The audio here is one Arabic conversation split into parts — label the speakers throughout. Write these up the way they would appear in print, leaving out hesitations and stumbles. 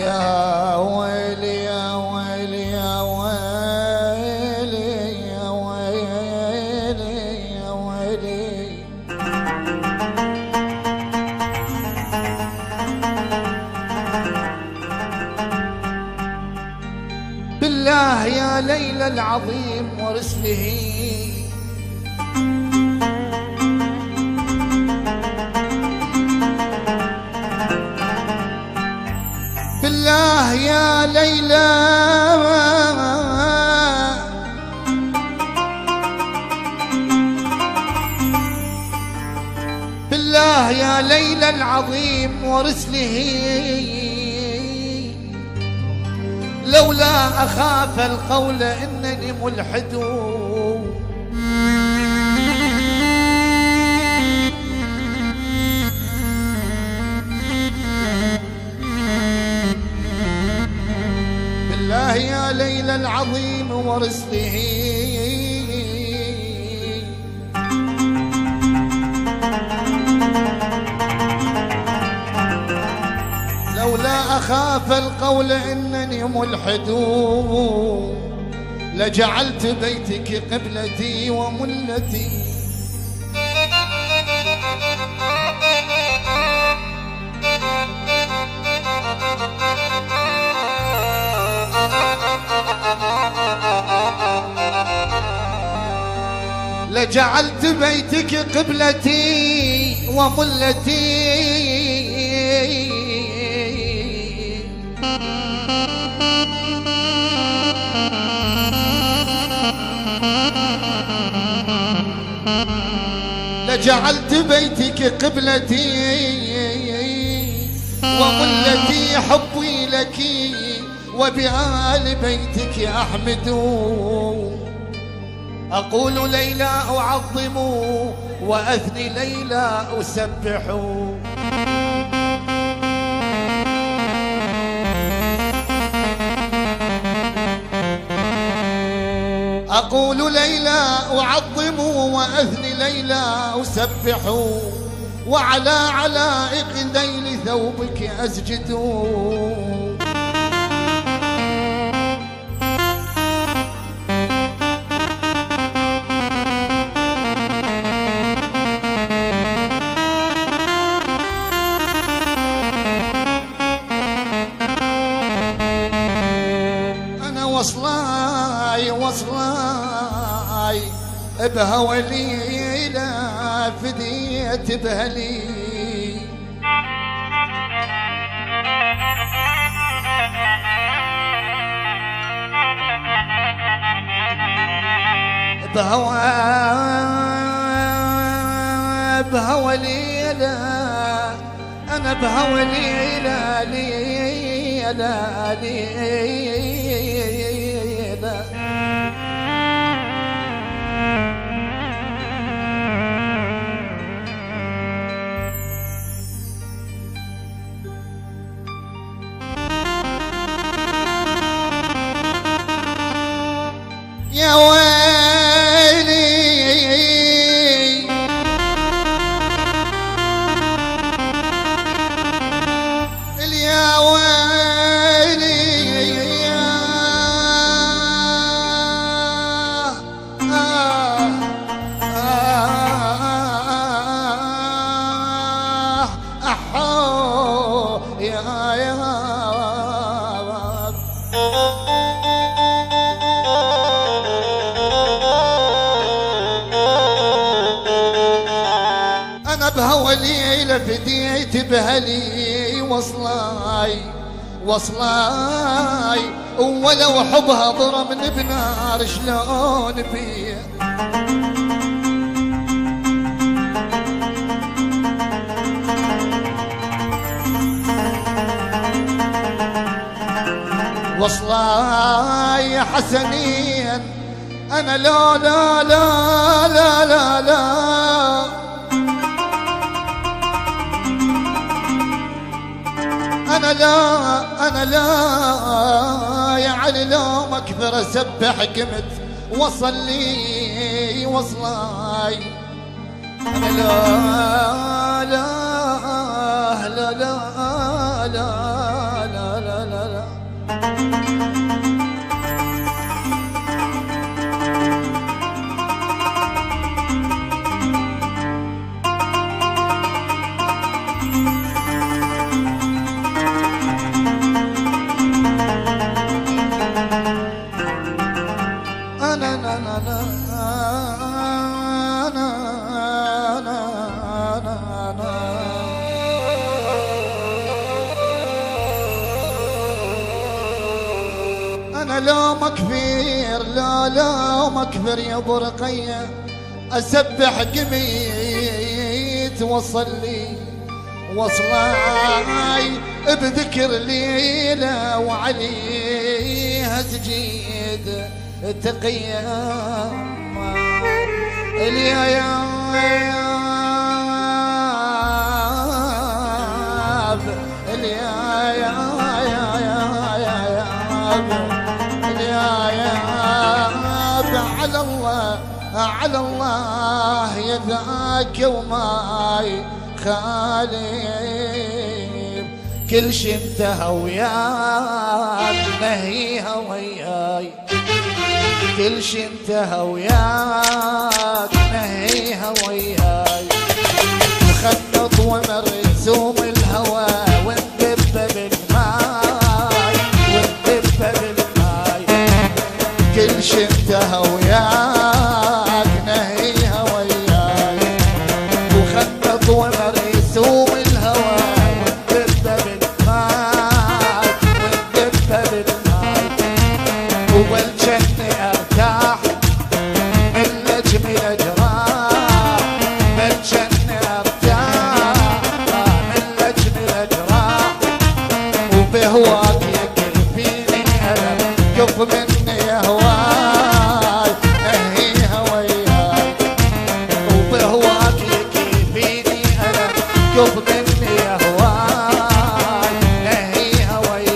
Speaker 1: يا ويلي يا ويلي يا ويلي يا ويلي يا ويلي. بالله يا ليلى العظيم ورسله بالله يا ليلى بالله يا ليلى العظيم ورسله لولا أخاف القول إنني ملحد بالله يا ليلى العظيم ورسله لولا أخاف القول إنني ملحد لجعلت بيتك قبلتي وملتي. لجعلت بيتك قبلتي وملتي. لجعلت بيتك قبلتي وملتي. حبي لك وبآل بيتك أحمد. أقول ليلى أعظم وأثني ليلى أسبح. أقول ليلى أعظم وأثني ليلى أسبح. وعلى علائق ذيل ثوبك أسجد. أنا وصلاي وصلاي بهوى ليلى فديت بهلي. بهوى ليلى أنا بهوى ليلى ليلى ليلى. يا ويلي يا ويلي بهوى ليلى فديت بهلي. وصلاي وصلاي ولو حبها ضرمني بنار شلون بيه. وصلاي حسنين أنا لا لا لا لا لا لا أنا لا يا علي لو أكثر أسبح قمت وصلي وصلاي. أنا لا لا لا لا لا لا لا أنا لو ما كبير لو ما كبير يا برقية أسبح قميت وصلي وصلاي بذكر ليلة وعليها سجيد تقية على الله يذاك وماي خالف كل شي انتهى وياك نهيها وياي كل شي انتهى وياك نهيها وياي مخطط ومرسوم الهوى وندب بالماي وندب بالماي كل شي انتهى وياك نهيها وياي مخطط ومرسوم الهوى وندب بالماي وندب بالماي وبالجنة ارتاح من نجم الاجراح بالجنة ارتاح من نجم الاجراح وبهواك يكفيني الم كف مني هواي نهيها وياي وبهواك يكفيني الم كف مني هواي نهيها وياي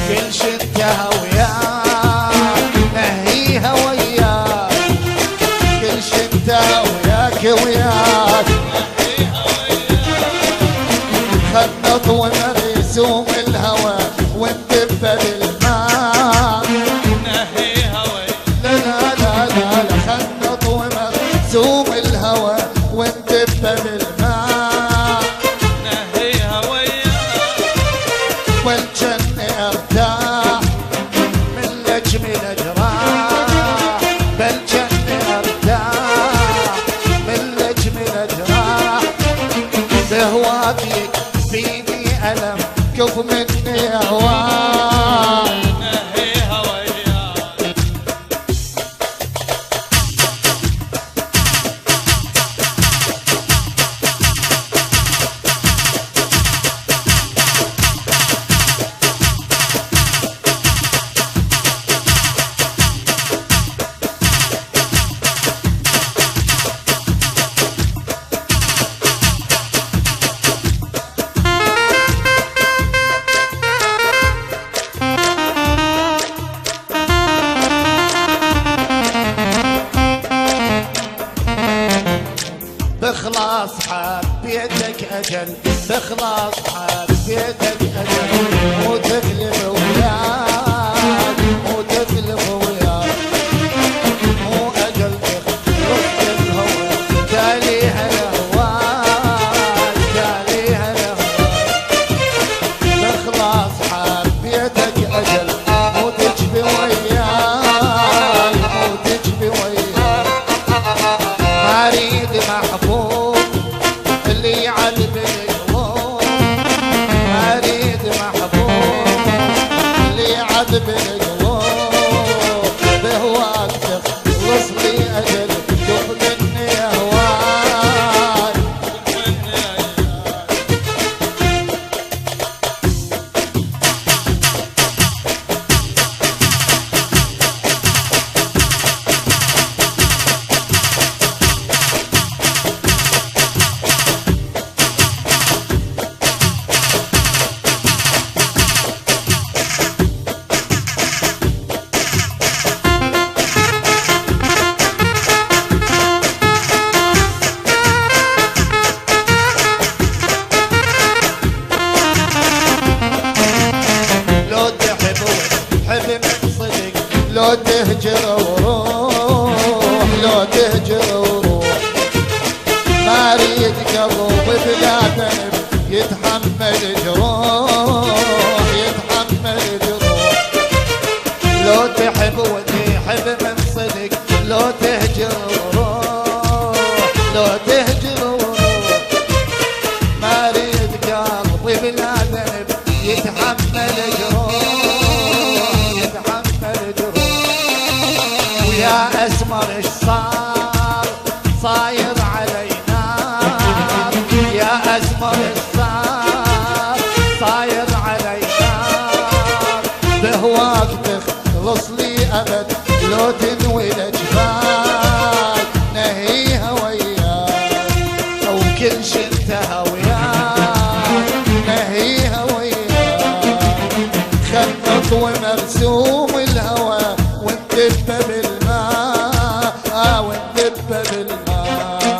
Speaker 1: كل شي انتهى وياك نهيها وياك كل شي انتهى وياك وياك خطط ومرسوم الهوى وندب بالماء
Speaker 2: نهيها وياك
Speaker 1: لا لا لا لا لا خطط ومرسوم الهوى وندب بالماء
Speaker 2: نهيها وياك
Speaker 1: والجنة ارتاح من لجم الاجراح بالجنة ارتاح من لجم الاجراح بهواك يكفيني الم كف مني هواك
Speaker 2: نهيها وياك
Speaker 1: بخلاص حبيتك اجل بخلاص حبيتك اجل مو تغلب وياك مو تغلب وياك مو اجل تخلص الهوى تاليها الهواك تاليها الهواك بخلاص حبيتك اجل مو تجبي وياك مو تجبي وياك ما اريد محبوب اللي يعذب القلوب ما اريد محبوب اللي يعذب القلوب بهواك تخلص لي اجل شوف مني هواك لو تهجر وروح لو تهجر وروح ما اريد قلبي بلا ذنب يتحمل جروح يتحمل جروح ويا اسمر ايش صار صاير علي نار يا اسمر ايش صار صاير علي نار بهواك تخلص لي ابد لو تنوي الجبال نهيها وياك او كل شي انتهى وياك نهيها وياك خنط ومرسوم الهوى وندب بالماء وندب بالماء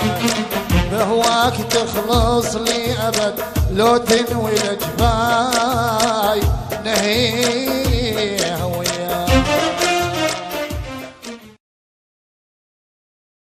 Speaker 1: بهواك تخلص لي ابد لو تنوي الجبال نهيها